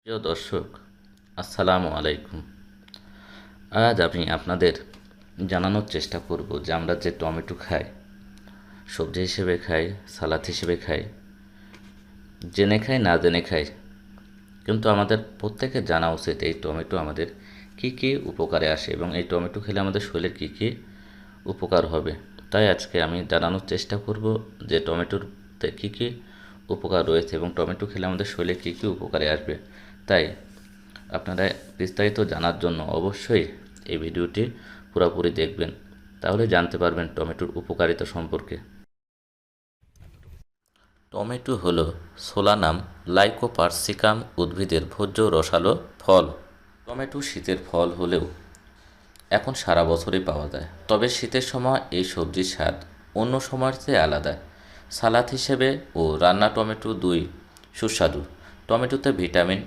প্রিয় দর্শক, আসসালামু আলাইকুম। আজ আমি আপনাদের জানানোর চেষ্টা করব যে আমরা যে টমেটো খাই, সবজি হিসেবে খাই, সালাদ হিসেবে খাই, জেনে খাই না জেনে খাই, কিন্তু আমাদের প্রত্যেকের জানা উচিত এই টমেটো আমাদের কি কি উপকারে আসে এবং এই টমেটো খেলে আমাদের শরীরের কি কি উপকার হবে। তাই আজকে আমি জানানোর চেষ্টা করব যে টমেটোতে কি কি উপকার রয়েছে এবং টমেটো খেলে আমাদের শরীরে কী কী উপকারে আসবে। তাই আপনারা বিস্তারিত জানার জন্য অবশ্যই এই ভিডিওটি পুরোপুরি দেখবেন, তাহলে জানতে পারবেন টমেটোর উপকারিতা সম্পর্কে। টমেটো হলো সোলানাম লাইকোপার্সিকাম উদ্ভিদের ভোজ্য রসালো ফল। টমেটো শীতের ফল হলেও এখন সারা বছরই পাওয়া যায়, তবে শীতের সময় এই সবজির স্বাদ অন্য সময়ের চেয়ে আলাদা। সালাদ হিসেবে ও রান্না টমেটো দুই সুস্বাদু। টমেটোতে ভিটামিন